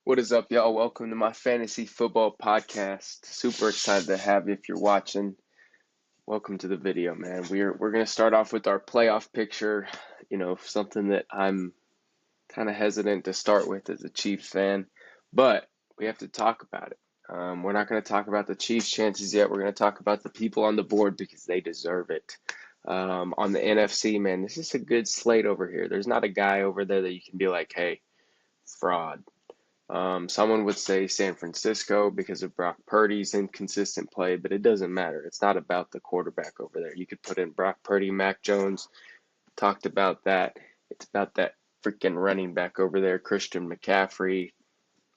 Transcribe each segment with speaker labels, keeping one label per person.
Speaker 1: What is up, y'all? Welcome to my fantasy football podcast. Super excited to have you if you're watching. Welcome to the video, man. We're gonna start off with our playoff picture. Something that I'm kind of hesitant to start with as a Chiefs fan, but we have to talk about it. We're not going to talk about the Chiefs' chances yet. We're going to talk about the people on the board because they deserve it. On the NFC, man, this is a good slate over here. There's not a guy over there that you can be like, hey, fraud. Someone would say San Francisco because of Brock Purdy's inconsistent play, but it doesn't matter. It's not about the quarterback over there. You could put in Brock Purdy, Mac Jones, talked about that. It's about that freaking running back over there, Christian McCaffrey,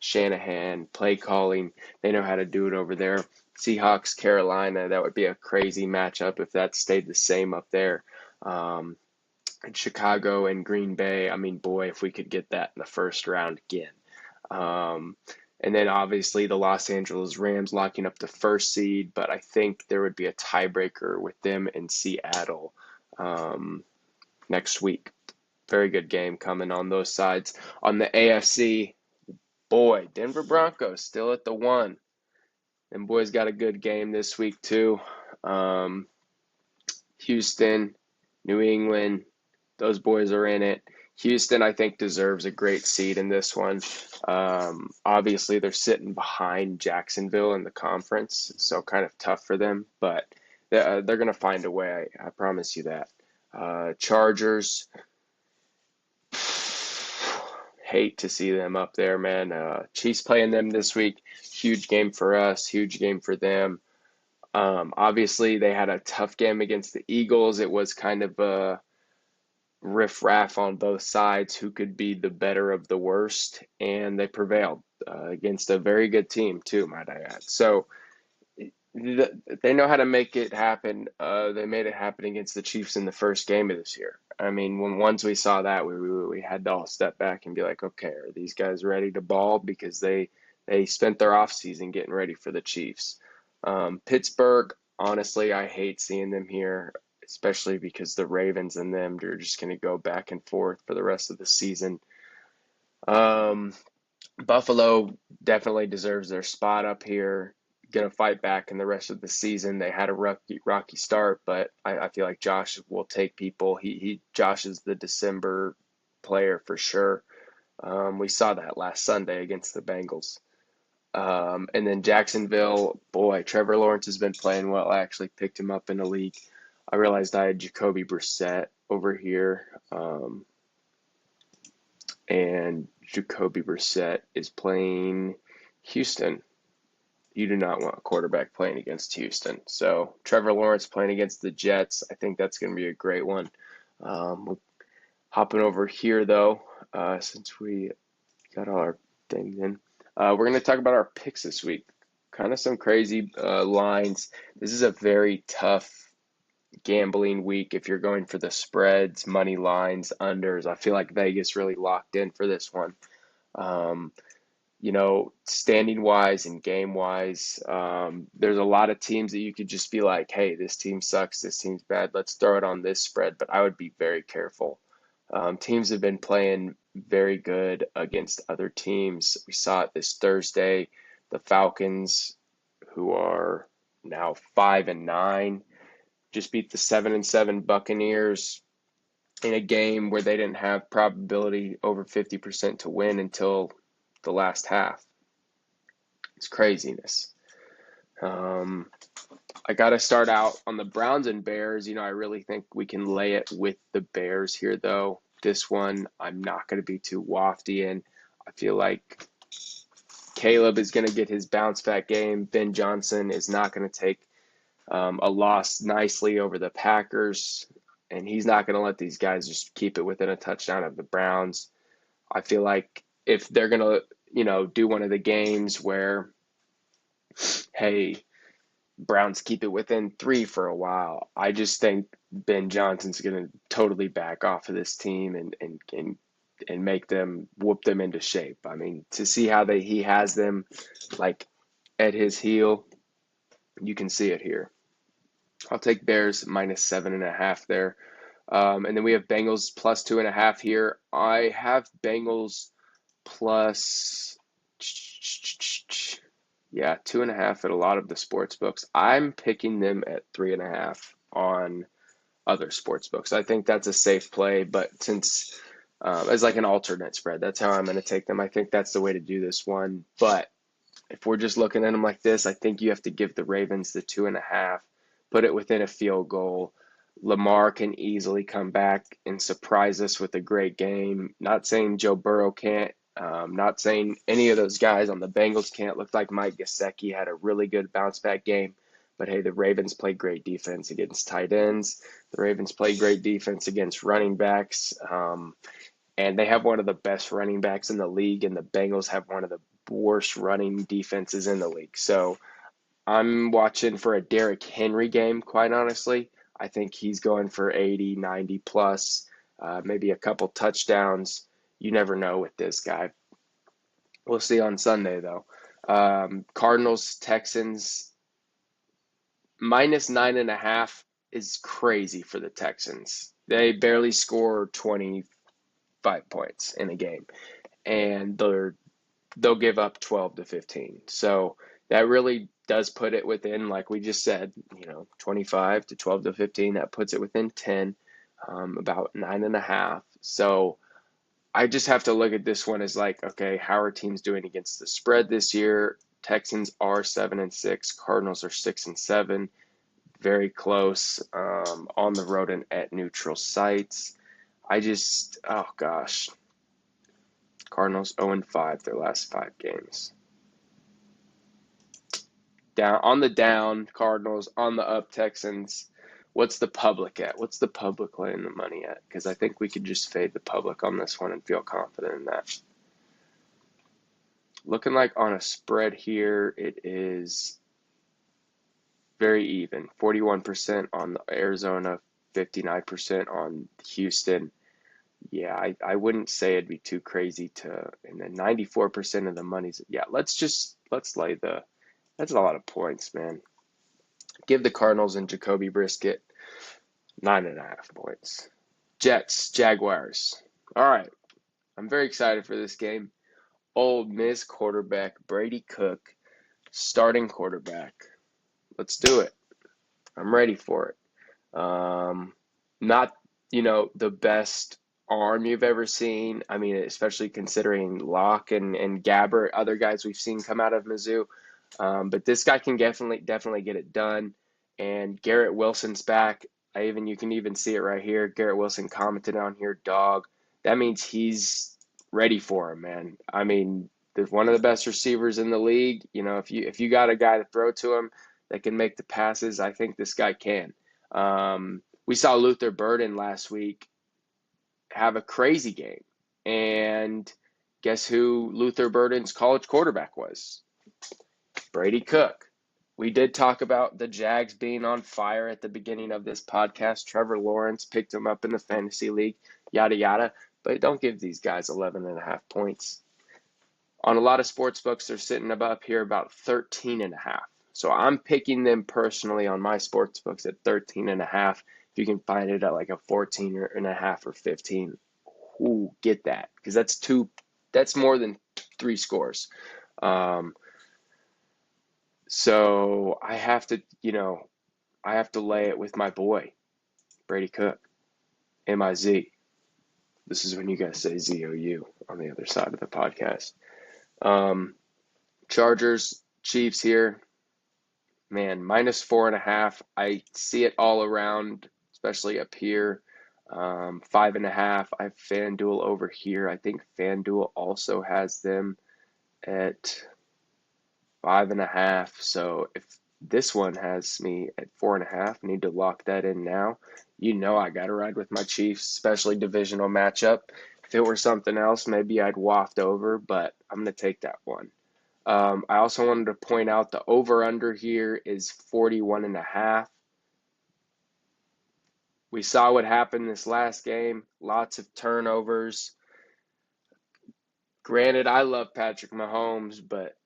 Speaker 1: Shanahan, play calling. They know how to do it over there. Seahawks, Carolina, that would be a crazy matchup if that stayed the same up there. And Chicago and Green Bay, I mean, boy, if we could get that in the first round again. Um, and then obviously the Los Angeles Rams locking up the first seed, but I think there would be a tiebreaker with them in Seattle next week. Very good game coming on those sides. On the AFC, boy, Denver Broncos still at the 1. And boys got a good game this week too. Houston, New England, those boys are in it. Houston, I think, deserves a great seed in this one. Obviously, they're sitting behind Jacksonville in the conference, so kind of tough for them, but they're going to find a way. I promise you that. Chargers, hate to see them up there, man. Chiefs playing them this week. Huge game for us, huge game for them. Obviously, they had a tough game against the Eagles. It was kind of a riff-raff on both sides who could be the better of the worst, and they prevailed against a very good team too, might I add. So they know how to make it happen. They made it happen against the Chiefs in the first game of this year. I mean, once we saw that, we had to all step back and be like, okay, are these guys ready to ball? Because they spent their offseason getting ready for the Chiefs. Pittsburgh, honestly, I hate seeing them here, especially because the Ravens and them are just going to go back and forth for the rest of the season. Buffalo definitely deserves their spot up here. Going to fight back in the rest of the season. They had a rocky start, but I feel like Josh will take people. Josh is the December player for sure. We saw that last Sunday against the Bengals. And then Jacksonville, boy, Trevor Lawrence has been playing well. I actually picked him up in a league. I realized I had Jacoby Brissett over here. And Jacoby Brissett is playing Houston. You do not want a quarterback playing against Houston. So Trevor Lawrence playing against the Jets, I think that's going to be a great one. Hopping over here, though, since we got all our things in, we're going to talk about our picks this week. Kind of some crazy lines. This is a very tough gambling week if you're going for the spreads, money lines, unders. I feel like Vegas really locked in for this one. Standing wise and game wise, there's a lot of teams that you could just be like, hey, this team sucks, this team's bad, let's throw it on this spread. But I would be very careful. Teams have been playing very good against other teams. We saw it this Thursday. The Falcons, who are now 5-9, just beat the 7-7 Buccaneers in a game where they didn't have probability over 50% to win until the last half. It's craziness. I got to start out on the Browns and Bears. I really think we can lay it with the Bears here, though. This one, I'm not going to be too wafty in. I feel like Caleb is going to get his bounce back game. Ben Johnson is not going to take a loss nicely over the Packers, and he's not going to let these guys just keep it within a touchdown of the Browns. I feel like if they're going to, do one of the games where, hey, Browns keep it within 3 for a while, I just think Ben Johnson's going to totally back off of this team and make them whoop them into shape. I mean, to see how he has them like at his heel, you can see it here. I'll take Bears -7.5 there. And then we have Bengals +2.5 here. I have Bengals plus Yeah, 2.5 at a lot of the sports books. I'm picking them at 3.5 on other sports books. I think that's a safe play, but since as like an alternate spread, that's how I'm going to take them. I think that's the way to do this one. But if we're just looking at them like this, I think you have to give the Ravens the 2.5, put it within a field goal. Lamar can easily come back and surprise us with a great game. Not saying Joe Burrow can't. Not saying any of those guys on the Bengals can't. Look like Mike Gesicki had a really good bounce back game. But hey, the Ravens play great defense against tight ends. The Ravens play great defense against running backs. And they have one of the best running backs in the league, and the Bengals have one of the worst running defenses in the league. So I'm watching for a Derrick Henry game, quite honestly. I think he's going for 80, 90 plus, maybe a couple touchdowns. You never know with this guy. We'll see on Sunday, though. Cardinals, Texans, -9.5 is crazy for the Texans. They barely score 25 points in a game, and they'll give up 12 to 15. So that really does put it within, like we just said, 25 to 12 to 15. That puts it within 10, about 9.5. So I just have to look at this one as like, okay, how are teams doing against the spread this year? Texans are 7-6. Cardinals are 6-7. Very close on the road and at neutral sites. Oh gosh. Cardinals 0-5 their last 5 games. Down Cardinals, on the up Texans. What's the public at? What's the public laying the money at? Because I think we could just fade the public on this one and feel confident in that. Looking like on a spread here, it is very even. 41% on Arizona, 59% on Houston. Yeah, I wouldn't say it'd be too crazy and then 94% of the money's, let's lay that's a lot of points, man. Give the Cardinals and Jacoby Brissett 9.5 points. Jets, Jaguars. All right, I'm very excited for this game. Ole Miss quarterback Brady Cook, starting quarterback. Let's do it. I'm ready for it. Not, the best arm you've ever seen. I mean, especially considering Locke and Gabbert, other guys we've seen come out of Mizzou. But this guy can definitely get it done. And Garrett Wilson's back. You can even see it right here. Garrett Wilson commented on here, dog. That means he's ready for him, man. I mean, there's one of the best receivers in the league. If you got a guy to throw to him that can make the passes, I think this guy can. We saw Luther Burden last week have a crazy game. And guess who Luther Burden's college quarterback was? Brady Cook. We did talk about the Jags being on fire at the beginning of this podcast. Trevor Lawrence picked him up in the fantasy league, yada, yada. But don't give these guys 11.5 points. On a lot of sports books, they're sitting up here about 13.5. So I'm picking them personally on my sports books at 13.5. If you can find it at like a 14.5 or 15, get that. Because that's more than 3 scores. So I have to lay it with my boy, Brady Cook, M-I-Z. This is when you guys say Z-O-U on the other side of the podcast. Chargers, Chiefs here. Man, -4.5. I see it all around, especially up here. 5.5. I have FanDuel over here. I think FanDuel also has them at 5.5. So if this one has me at 4.5, need to lock that in now. I got to ride with my Chiefs, especially divisional matchup. If it were something else, maybe I'd waft over, but I'm going to take that one. I also wanted to point out the over-under here is 41.5. We saw what happened this last game. Lots of turnovers. Granted, I love Patrick Mahomes, but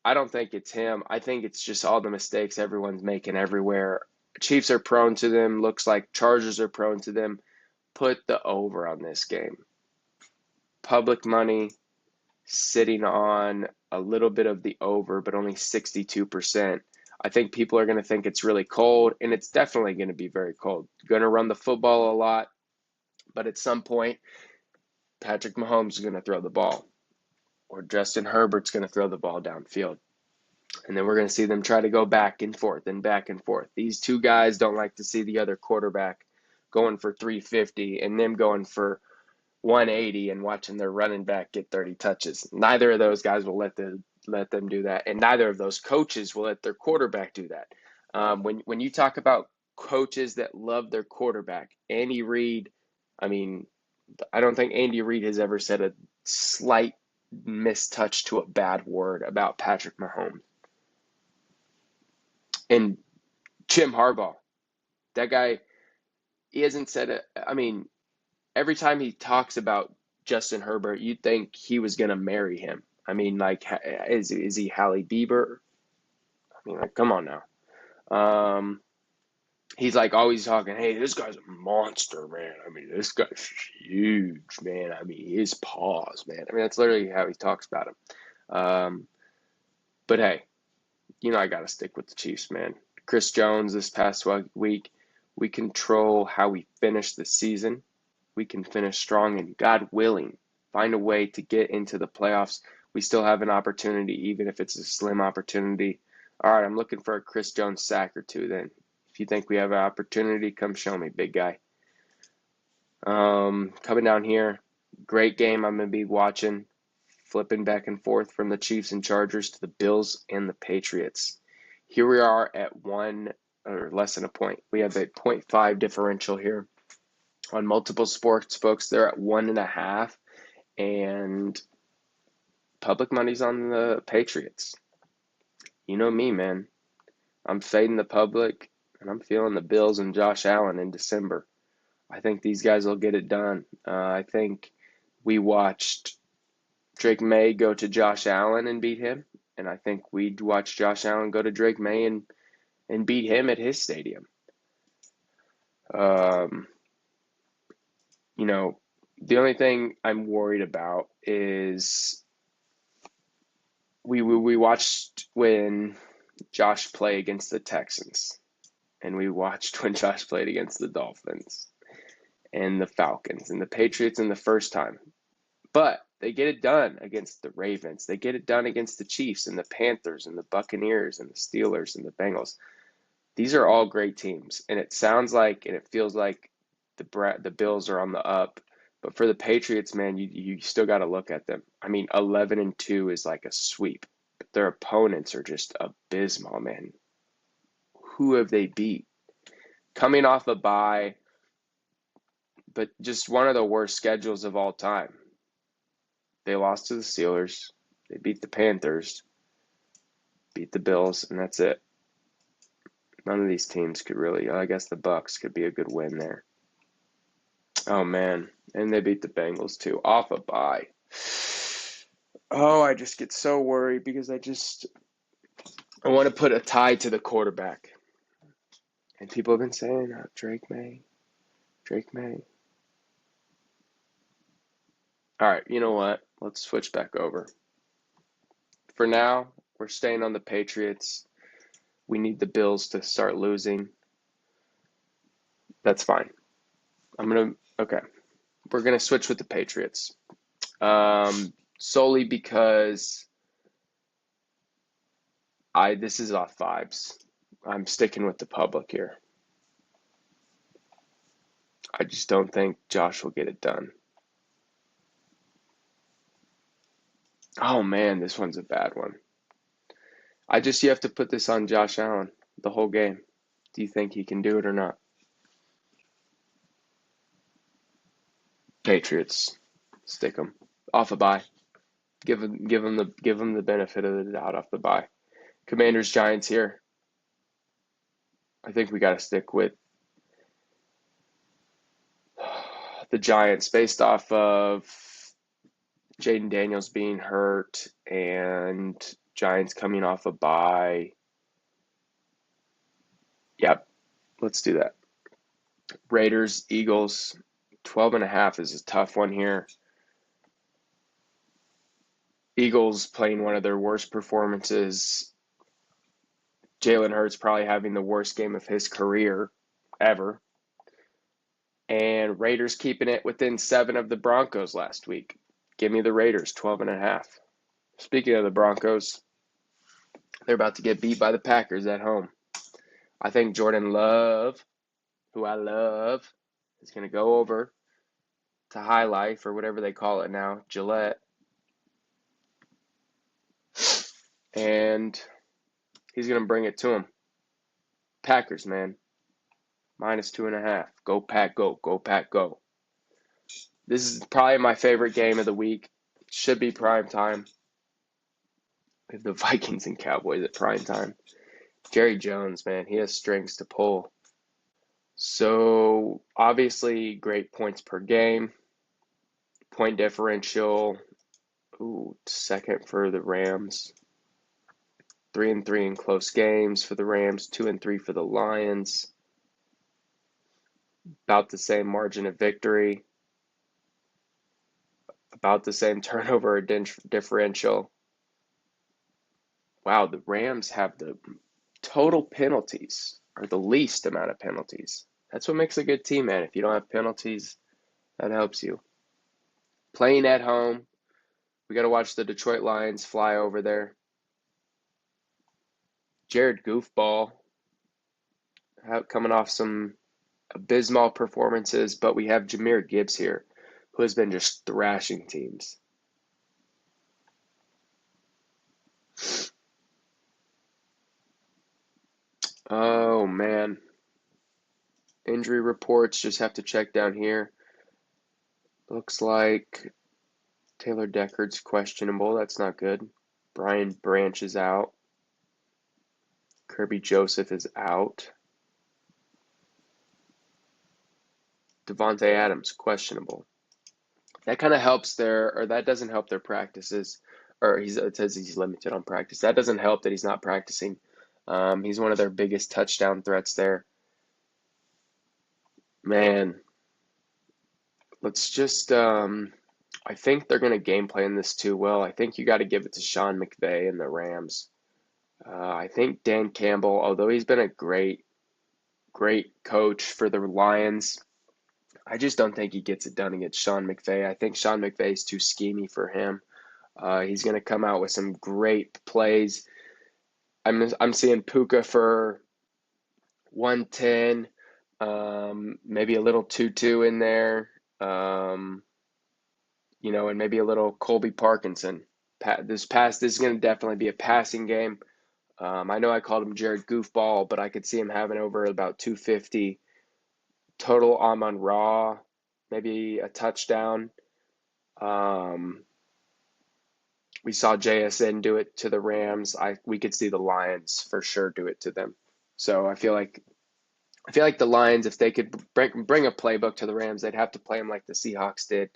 Speaker 1: I don't think it's him. I think it's just all the mistakes everyone's making everywhere. Chiefs are prone to them. Looks like Chargers are prone to them. Put the over on this game. Public money sitting on a little bit of the over, but only 62%. I think people are going to think it's really cold, and it's definitely going to be very cold. Going to run the football a lot, but at some point, Patrick Mahomes is going to throw the ball, or Justin Herbert's going to throw the ball downfield. And then we're going to see them try to go back and forth and back and forth. These two guys don't like to see the other quarterback going for 350 and them going for 180 and watching their running back get 30 touches. Neither of those guys will let them do that, and neither of those coaches will let their quarterback do that. When you talk about coaches that love their quarterback, Andy Reid, I mean, I don't think Andy Reid has ever said a slight mistouch to a bad word about Patrick Mahomes. And Jim Harbaugh, that guy, he hasn't said it. I mean, every time he talks about Justin Herbert, you'd think he was going to marry him. I mean, like, is he Halle Bieber? I mean, like, come on now. He's like always talking, hey, this guy's a monster, man. I mean, this guy's huge, man. I mean, his paws, man. I mean, that's literally how he talks about him. But hey, I got to stick with the Chiefs, man. Chris Jones this past week, we control how we finish the season. We can finish strong and, God willing, find a way to get into the playoffs. We still have an opportunity, even if it's a slim opportunity. All right, I'm looking for a Chris Jones sack or two then. If you think we have an opportunity, come show me, big guy. Coming down here, great game I'm going to be watching. Flipping back and forth from the Chiefs and Chargers to the Bills and the Patriots. Here we are at one or less than a point. We have a 0.5 differential here. On multiple sports books, they're at 1.5, and public money's on the Patriots. You know me, man. I'm fading the public, and I'm feeling the Bills and Josh Allen in December. I think these guys will get it done. I think we watched Drake May go to Josh Allen and beat him, and I think we'd watch Josh Allen go to Drake May and beat him at his stadium. The only thing I'm worried about is we watched when Josh played against the Texans, and we watched when Josh played against the Dolphins and the Falcons and the Patriots in the first time. But they get it done against the Ravens. They get it done against the Chiefs and the Panthers and the Buccaneers and the Steelers and the Bengals. These are all great teams, and it sounds like and it feels like the Bills are on the up. But for the Patriots, man, you still got to look at them. I mean, 11-2 is like a sweep. But their opponents are just abysmal, man. Who have they beat? Coming off a bye, but just one of the worst schedules of all time. They lost to the Steelers. They beat the Panthers, beat the Bills, and that's it. None of these teams could really, I guess the Bucs could be a good win there. Oh, man. And they beat the Bengals, too, off a bye. Oh, I just get so worried because I want to put a tie to the quarterback. And people have been saying, Drake May. All right, you know what? Let's switch back over. For now, we're staying on the Patriots. We need the Bills to start losing. That's fine. Okay. We're going to switch with the Patriots. Solely because this is off vibes. I'm sticking with the public here. I just don't think Josh will get it done. Oh, man, this one's a bad one. You have to put this on Josh Allen the whole game. Do you think he can do it or not? Patriots, stick them off a bye. Give them the benefit of the doubt off the bye. Commanders, Giants here. I think we got to stick with the Giants based off of Jaden Daniels being hurt and Giants coming off a bye. Yep, let's do that. Raiders, Eagles, 12.5 is a tough one here. Eagles playing one of their worst performances. Jalen Hurts probably having the worst game of his career ever. And Raiders keeping it within 7 of the Broncos last week. Give me the Raiders, 12.5. Speaking of the Broncos, they're about to get beat by the Packers at home. I think Jordan Love, who I love, is going to go over to High Life or whatever they call it now, Gillette. And he's going to bring it to him. Packers, man. -2.5. Go Pack, go. Go Pack, go. This is probably my favorite game of the week. Should be prime time. We have the Vikings and Cowboys at prime time. Jerry Jones, man, he has strings to pull. So, obviously, great points per game. Point differential, second for the Rams. 3-3 in close games for the Rams. 2-3 for the Lions. About the same margin of victory. About the same turnover differential. Wow, the Rams have the total penalties, or the least amount of penalties. That's what makes a good team, man. If you don't have penalties, that helps you. Playing at home, we got to watch the Detroit Lions fly over there. Jared Goofball coming off some abysmal performances, but we have Jahmyr Gibbs here, who has been just thrashing teams. Oh, man. Injury reports, just have to check down here. Looks like Taylor Deckard's questionable. That's not good. Brian Branch is out. Kirby Joseph is out. Devontae Adams, questionable. That kind of helps that doesn't help their practices, or it says he's limited on practice. That doesn't help that he's not practicing. He's one of their biggest touchdown threats there. Man, let's just, I think they're going to game plan this too well. I think you got to give it to Sean McVay and the Rams. I think Dan Campbell, although he's been a great coach for the Lions, I just don't think he gets it done against Sean McVay. I think Sean McVay is too schemy for him. He's going to come out with some great plays. I'm seeing Puka for 110, maybe a little Tutu in there, and maybe a little Colby Parkinson. This is going to definitely be a passing game. I know I called him Jared Goofball, but I could see him having over about 250 total Amon-Ra, maybe a touchdown. We saw JSN do it to the Rams. We could see the Lions for sure do it to them. So I feel like the Lions, if they could bring a playbook to the Rams, they'd have to play them like the Seahawks did,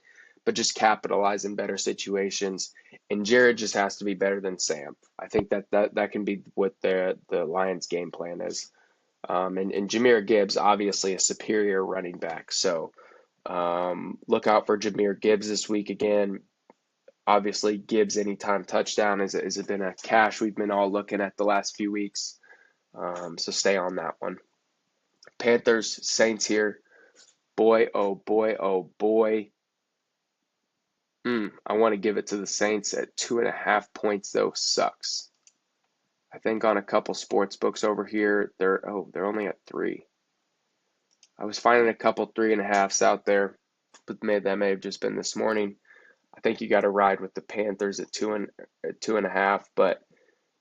Speaker 1: but just capitalize in better situations. And Jared just has to be better than Sam. I think that can be what the Lions' game plan is. And Jahmyr Gibbs, obviously a superior running back. So look out for Jahmyr Gibbs this week again. Obviously, Gibbs anytime touchdown has been a cash we've been all looking at the last few weeks. So stay on that one. Panthers, Saints here. Boy, oh boy, oh boy. I want to give it to the Saints at 2.5 points, though. Sucks. I think on a couple sports books over here, they're only at 3. I was finding a couple 3.5s out there, but that may have just been this morning. I think you got to ride with the Panthers at 2.5. But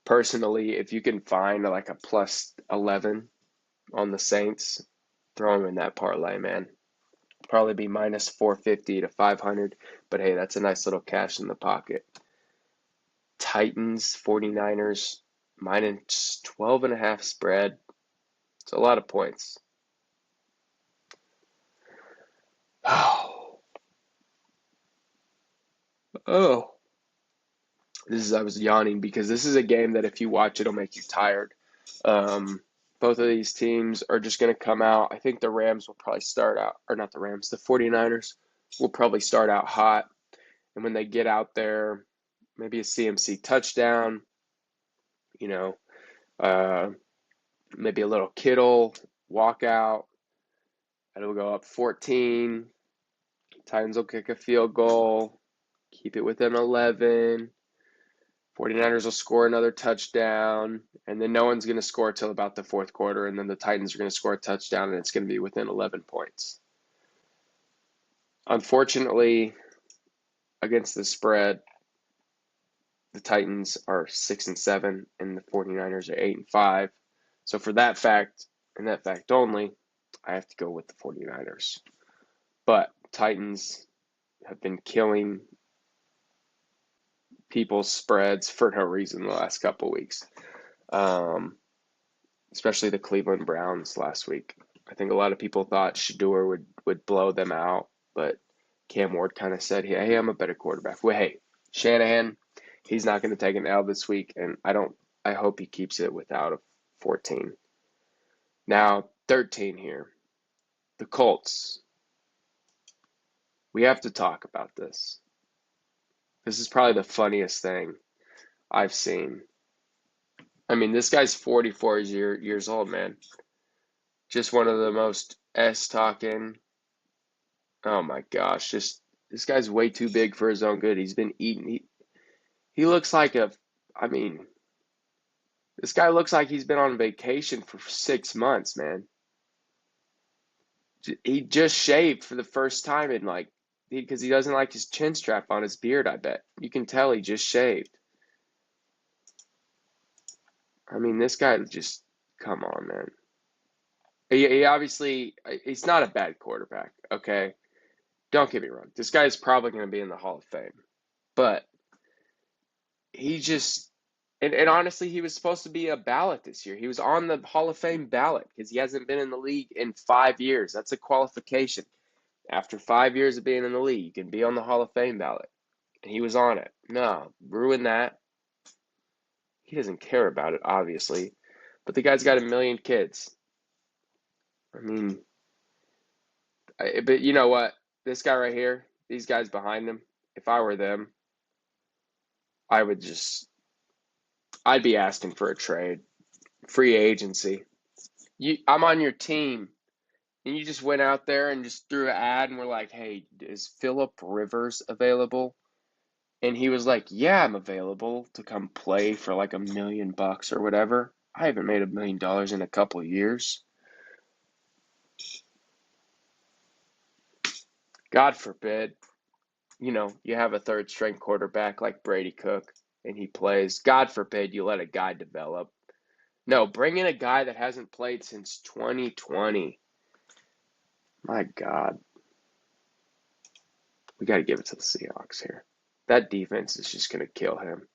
Speaker 1: personally, if you can find like a plus 11 on the Saints, throw them in that parlay, man. Probably be minus 450 to 500, but hey, that's a nice little cash in the pocket. Titans, 49ers, minus 12.5 spread. It's a lot of points. Oh. I was yawning because this is a game that if you watch, it'll make you tired. Both of these teams are just going to come out. I think the Rams will probably start out, or not the Rams, the 49ers will probably start out hot. And when they get out there, maybe a CMC touchdown, you know, uh, maybe a little Kittle walkout. It'll go up 14. Titans will kick a field goal, keep it within 11. 49ers will score another touchdown, and then no one's going to score till about the fourth quarter, and then the Titans are going to score a touchdown, and it's going to be within 11 points. Unfortunately, against the spread, the Titans are 6-7, and the 49ers are 8-5. So for that fact, and that fact only, I have to go with the 49ers. But Titans have been killing people's spreads for no reason the last couple of weeks, especially the Cleveland Browns last week. I think a lot of people thought Shador would blow them out, but Cam Ward kind of said, hey, I'm a better quarterback. Well, hey, Shanahan, he's not going to take an L this week, and I hope he keeps it without a 14. Now, 13 here. The Colts. We have to talk about this. This is probably the funniest thing I've seen. I mean, this guy's 44 years old, man. Just one of the most S-talking. Oh my gosh, just this guy's way too big for his own good. He's been eating. He looks like this guy looks like he's been on vacation for 6 months, man. He just shaved for the first time in because he doesn't like his chin strap on his beard, I bet. You can tell he just shaved. I mean, this guy just, come on, man. He obviously, he's not a bad quarterback, okay? Don't get me wrong. This guy is probably going to be in the Hall of Fame. But he just, and honestly, he was supposed to be a ballot this year. He was on the Hall of Fame ballot because he hasn't been in the league in 5 years. That's a qualification. After 5 years of being in the league, you can be on the Hall of Fame ballot. And he was on it. No, ruin that. He doesn't care about it, obviously. But the guy's got 1 million kids. I mean, but you know what? This guy right here, these guys behind him, if I were them, I'd be asking for a trade. Free agency. I'm on your team. And you just went out there and just threw an ad and were like, hey, is Phillip Rivers available? And he was like, yeah, I'm available to come play for like $1 million or whatever. I haven't made $1 million in a couple of years. God forbid, you have a third string quarterback like Brady Cook and he plays. God forbid you let a guy develop. No, bring in a guy that hasn't played since 2020. My God. We got to give it to the Seahawks here. That defense is just going to kill him.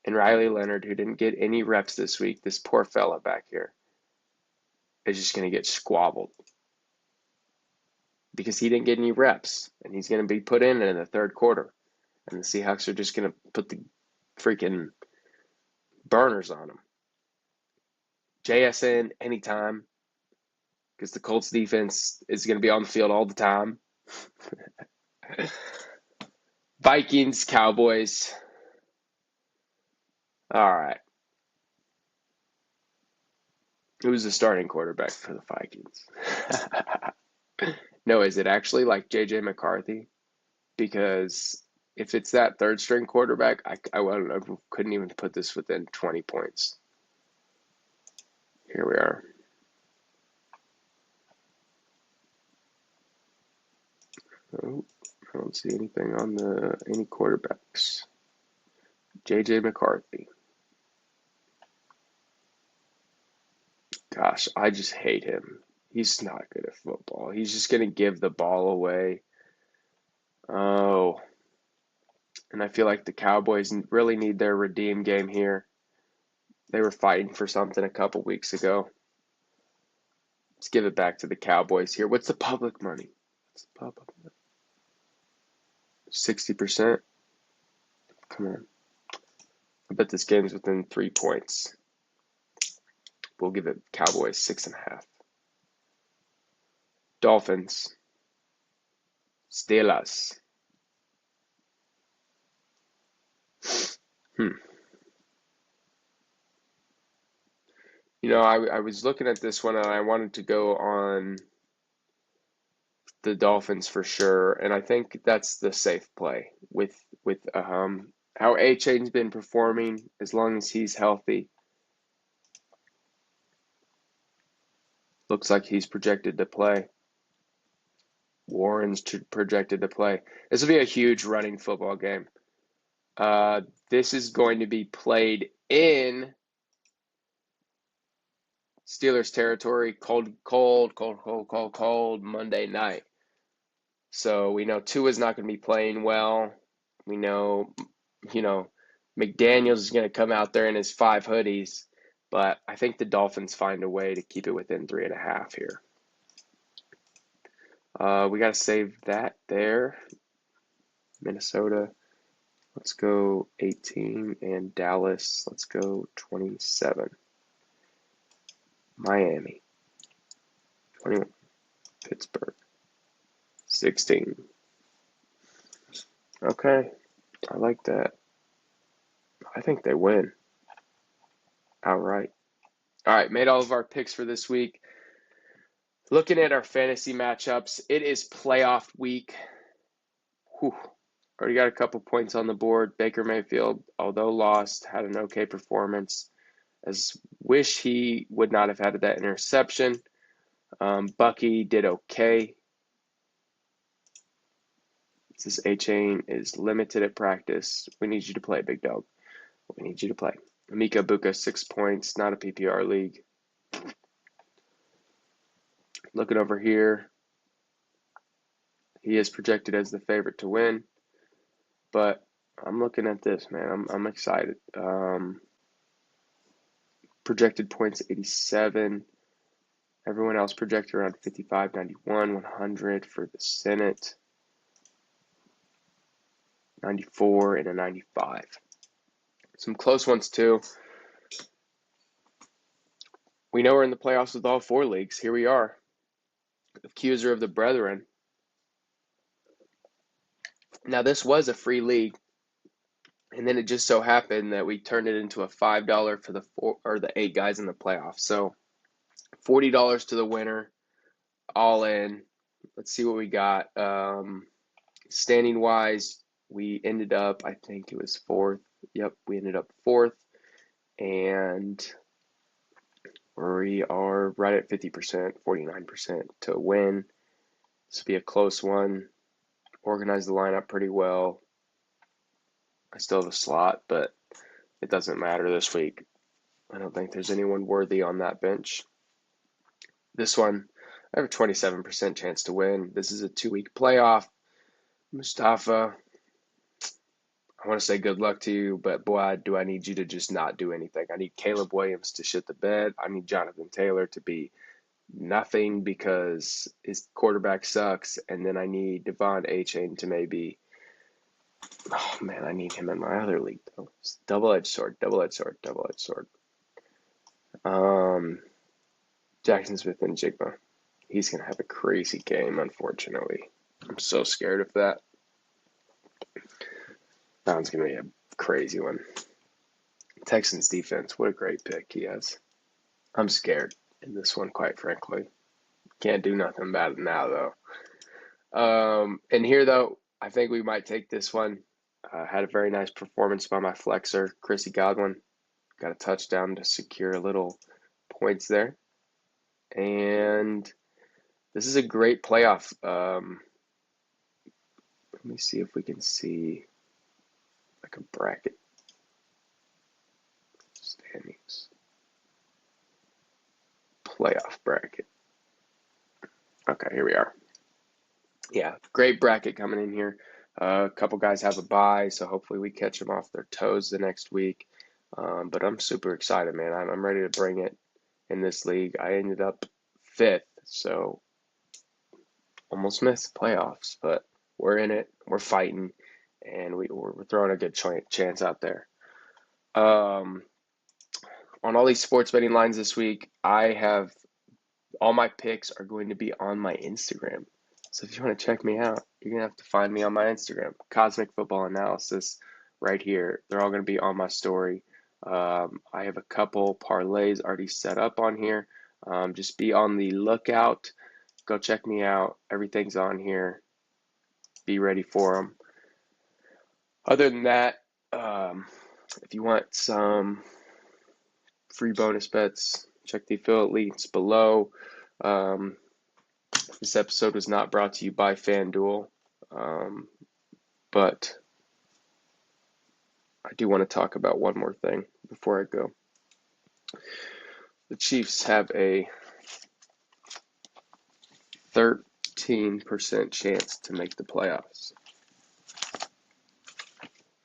Speaker 1: And Riley Leonard, who didn't get any reps this week, this poor fella back here, is just going to get squabbled. Because he didn't get any reps. And he's going to be put in the third quarter. And the Seahawks are just going to put the freaking burners on him. JSN anytime. Because the Colts defense is going to be on the field all the time. Vikings, Cowboys. All right. Who's the starting quarterback for the Vikings? No, is it actually like J.J. McCarthy? Because if it's that third string quarterback, I couldn't even put this within 20 points. Here we are. Oh, I don't see anything on any quarterbacks. J.J. McCarthy. Gosh, I just hate him. He's not good at football. He's just going to give the ball away. Oh. And I feel like the Cowboys really need their redeem game here. They were fighting for something a couple weeks ago. Let's give it back to the Cowboys here. What's the public money? 60%? Come on. I bet this game's within 3 points. We'll give it Cowboys 6.5. Dolphins. Steelers. Hmm. I was looking at this one and I wanted to go on the Dolphins for sure, and I think that's the safe play with how A-Chain's been performing as long as he's healthy. Looks like he's projected to play. Warren's projected to play. This will be a huge running football game. This is going to be played in Steelers territory, cold Monday night. So we know Tua's not going to be playing well. We know, McDaniels is going to come out there in his 5 hoodies, but I think the Dolphins find a way to keep it within 3.5 here. We got to save that there. Minnesota, let's go 18, and Dallas, let's go 27. Miami, 21. Pittsburgh, 16. Okay, I like that. I think they win outright. All right, made all of our picks for this week. Looking at our fantasy matchups, it is playoff week. Whew. Already got a couple points on the board. Baker Mayfield, although lost, had an okay performance. Wish he would not have had that interception. Bucky did okay. This A-Chain is limited at practice. We need you to play, big dog. We need you to play. Amika Buka, 6 points, not a PPR league. Looking over here, he is projected as the favorite to win, but I'm looking at this, man. I'm excited. Projected points 87. Everyone else projected around 55, 91, 100 for the Senate. 94 and a 95. Some close ones too. We know we're in the playoffs with all 4 leagues. Here we are. Accuser of the brethren. Now this was a free league, and then it just so happened that we turned it into a $5 for the 8 guys in the playoffs. So $40 to the winner, all in. Let's see what we got. Standing wise, we ended up, I think it was 4th. Yep, we ended up 4th, and we are right at 50%, 49% to win. This will be a close one. Organized the lineup pretty well. I still have a slot, but it doesn't matter this week. I don't think there's anyone worthy on that bench. This one, I have a 27% chance to win. This is a 2-week playoff. Mustafa, I want to say good luck to you, but boy, do I need you to just not do anything. I need Caleb Williams to shit the bed. I need Jonathan Taylor to be nothing because his quarterback sucks. And then I need Devon A-Chain to maybe, oh man, I need him in my other league though. It's double-edged sword. Jackson Smith and Jigma. He's going to have a crazy game, unfortunately. I'm so scared of that. That one's going to be a crazy one. Texans defense, what a great pick he has. I'm scared in this one, quite frankly. Can't do nothing about it now, though. And here, though, I think we might take this one. Had a very nice performance by my flexer, Chrissy Godwin. Got a touchdown to secure a little points there. And this is a great playoff. Let me see if we can see like a bracket. Standings. Playoff bracket. Okay, here we are. Yeah, great bracket coming in here. A couple guys have a bye, so hopefully we catch them off their toes the next week. But I'm super excited, man. I'm ready to bring it in this league. I ended up 5th, so almost missed the playoffs, but we're in it. We're fighting, and we're throwing a good chance out there. On all these sports betting lines this week, I have all my picks are going to be on my Instagram. So if you want to check me out, you're going to have to find me on my Instagram, Cosmic Football Analysis. right here. They're all going to be on my story. I have a couple parlays already set up on here. Just be on the lookout. Go check me out. Everything's on here. Be ready for them. Other than that, if you want some free bonus bets, check the affiliate links below. This episode was not brought to you by FanDuel, but I do want to talk about one more thing before I go. The Chiefs have a 13% chance to make the playoffs.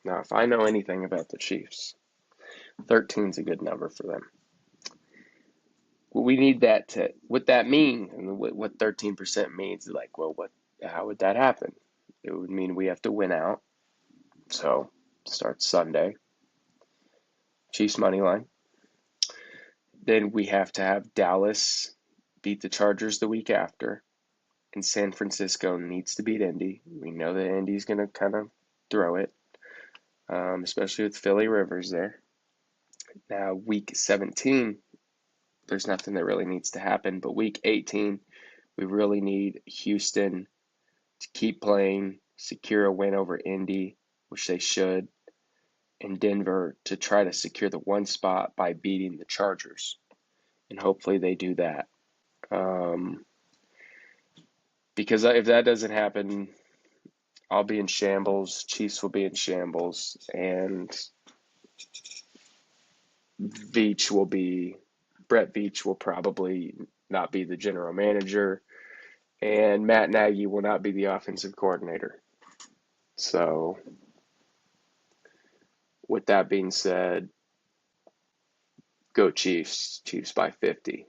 Speaker 1: Now, if I know anything about the Chiefs, 13 is a good number for them. Well, we need that to, what that means, and what 13% means, like, well, how would that happen? It would mean we have to win out. So, starts Sunday. Chiefs money line. Then we have to have Dallas beat the Chargers the week after. And San Francisco needs to beat Indy. We know that Indy's going to kind of throw it, especially with Philly Rivers there. Now, week 17, there's nothing that really needs to happen. But week 18, we really need Houston to keep playing, secure a win over Indy, which they should, and Denver to try to secure the one spot by beating the Chargers. And hopefully they do that. Because if that doesn't happen, I'll be in shambles, Chiefs will be in shambles, and Brett Veach will probably not be the general manager, and Matt Nagy will not be the offensive coordinator. So, with that being said, go Chiefs. Chiefs by 50.